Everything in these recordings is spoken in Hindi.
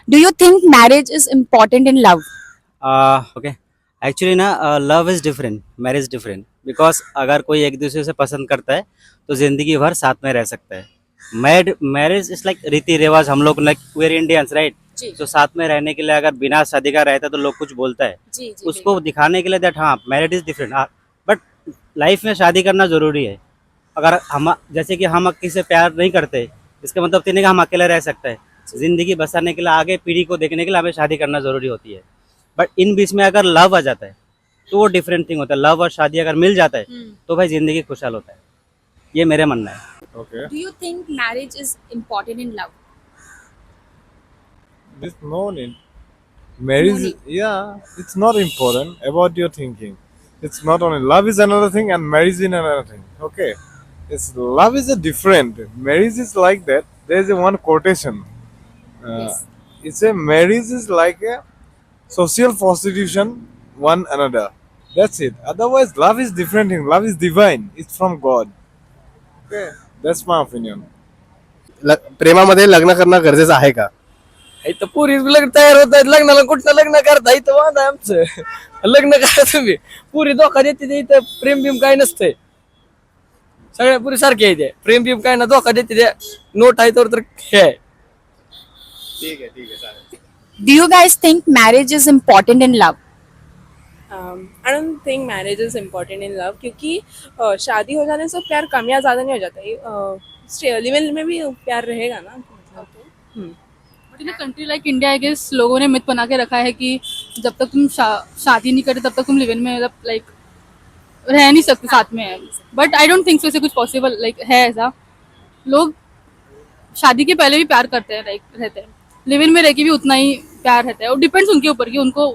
Do you think marriage is important in love? Okay actually ना love is different, marriage different. Because अगर कोई एक दूसरे से पसंद करता है तो ज़िंदगी भर साथ में रह सकता है। मैरिज इज लाइक रीति रिवाज, हम लोग लाइक वेर इंडियंस राइट। जी तो साथ में रहने के लिए अगर बिना शादी का रहता है तो लोग कुछ बोलता है, जी जी उसको दिखाने के लिए दैट हाँ marriage is different. But life में शादी करना ज़रूरी है। अगर हम जैसे कि हम किसी से प्यार नहीं करते, इसका मतलब तो नहीं कि हम अकेले रह सकते हैं। ज़िंदगी बसाने के लिए, आगे पीढ़ी को देखने के लिए हमें शादी करना ज़रूरी होती है। बट इन बीच में अगर लव आ जाता है तो वो डिफरेंट थिंग होता है। लव और शादी अगर मिल जाता है तो भाई ज़िंदगी खुशहाल होता है। ये मेरे मानना है। Okay. Do you think marriage is important in love? This no need. Marriage, need. yeah, it's not important about your thinking. It's not only love is another thing and marriage is another thing. Okay, it's love is a different. Marriage is like that. There is a one quotation. Yes. It's a marriage is like a social prostitution one another. That's it. Otherwise, love is different thing. Love is divine. It's from God. Okay, that's my opinion. प्रेमामध्ये लग्न करणं गरजेचं आहे का? इथं पुरी लग्न तयार होत आहेत, लग्नाला कुठलं लग्न करता इथं वाद आहे आमचं. लग्न करा तुम्ही. पुरी धोका देते ते, इथं प्रेम बिम काय नसतंय. सगळ्या पुरी सारखे आहे ते. प्रेम बिम काय ना, धोका देते ते. नोट आहे तर हे आहे. ठीक आहे चालेल. Do you guys think marriage is important in love? I don't think marriage is important in love, क्योंकि शादी हो जाने से प्यार कम या ज़्यादा नहीं हो जाता है. लिव इन में भी प्यार रहेगा ना. But in a country like India I guess लोगों ने मिथ बना के रखा है कि जब तक तुम शादी नहीं करते तब तक तुम लिव इन में मतलब लाइक रह नहीं सकते साथ में। But I don't think so ऐसे कुछ पॉसिबल लाइक है ऐसा। लोग शादी के पहले भी प्यार करते हैं, लाइक रहते हैं। लिव इन में रह के भी उतना ही प्यार रहता है और डिपेंड्स उनके ऊपर कि उनको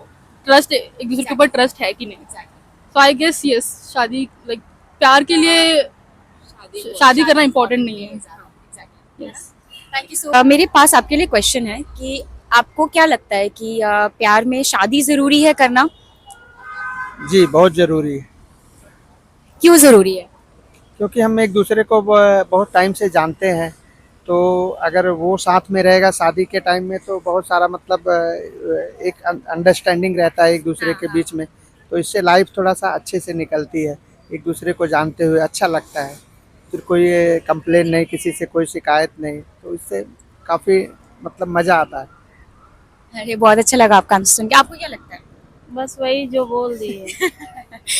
ट्रस्ट, एक दूसरे के ऊपर ट्रस्ट है कि नहीं। सो आई गेस यस, शादी लाइक प्यार के लिए शादी करना इम्पोर्टेंट नहीं है। यस। मेरे पास आपके लिए क्वेश्चन है कि आपको क्या लगता है कि प्यार में शादी जरूरी है करना? जी बहुत ज़रूरी है, क्यों जरूरी है? क्योंकि हम एक दूसरे को बहुत टाइम से जानते हैं। तो अगर वो साथ में रहेगा शादी के टाइम में तो बहुत सारा मतलब एक अंडरस्टैंडिंग रहता है एक दूसरे के बीच में। तो इससे लाइफ थोड़ा सा अच्छे से निकलती है, एक दूसरे को जानते हुए अच्छा लगता है। फिर कोई कंप्लेन नहीं, किसी से कोई शिकायत नहीं, तो इससे काफ़ी मतलब मज़ा आता है। अरे बहुत अच्छा लगा आपका आंसर सुन के। आपको क्या लगता है? बस वही जो बोल दिए.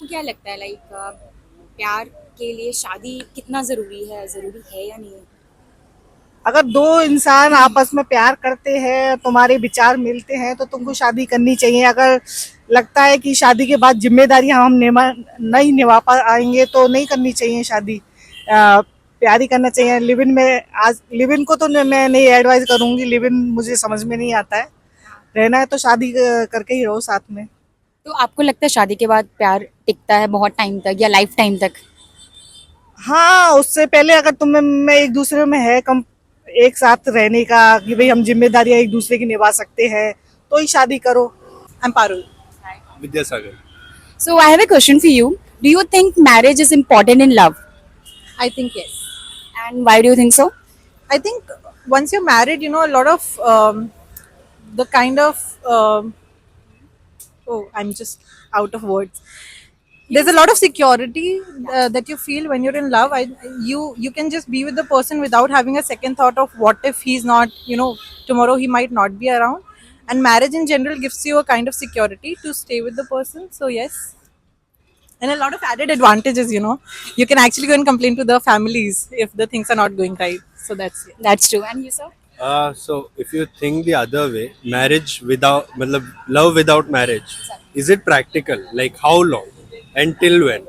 क्या लगता है लाइक प्यार के लिए शादी कितना जरूरी है या नहीं है? अगर दो इंसान आपस में प्यार करते हैं, तुम्हारे विचार मिलते हैं, तो तुमको शादी करनी चाहिए। अगर लगता है कि शादी के बाद जिम्मेदारियां हम नहीं निभा पाएंगे तो नहीं करनी चाहिए शादी। प्यार ही करना चाहिए। लिव इन में आज लिव इन को तो मैं नहीं एडवाइस करूंगी, लिव इन मुझे समझ में नहीं आता है। रहना है तो शादी करके ही रहो साथ में। तो आपको लगता है शादी के बाद प्यार टिकता है बहुत टाइम तक या लाइफ टाइम तक? हाँ, उससे पहले अगर तुम्हें में एक दूसरे में है कम एक साथ रहने का कि भाई हम जिम्मेदारियां एक दूसरे की निभा सकते हैं तो ही शादी करो। I am Parul. Vidyasagar. So I have a question for you. Do you think marriage is important in love? I think yes. And why do you think so? I think once you're married, you know, a lot of the kind of oh, I'm just out of words. There's a lot of security that you feel when you're in love. You can just be with the person without having a second thought of what if he's not, you know, tomorrow he might not be around. And marriage in general gives you a kind of security to stay with the person. So yes. And a lot of added advantages, you know. You can actually go and complain to the families if the things are not going right. So that's it. That's true. And you, sir? So if you think the other way, marriage without, मतलब love without marriage, is it practical? Like how long? And till when?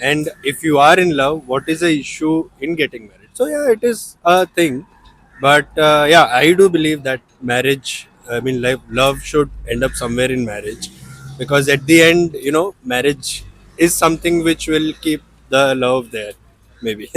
And if you are in love, what is the issue in getting married? So yeah, it is a thing. But yeah, I do believe that marriage, I mean, like love should end up somewhere in marriage, because at the end, you know, marriage is something which will keep the love there, maybe.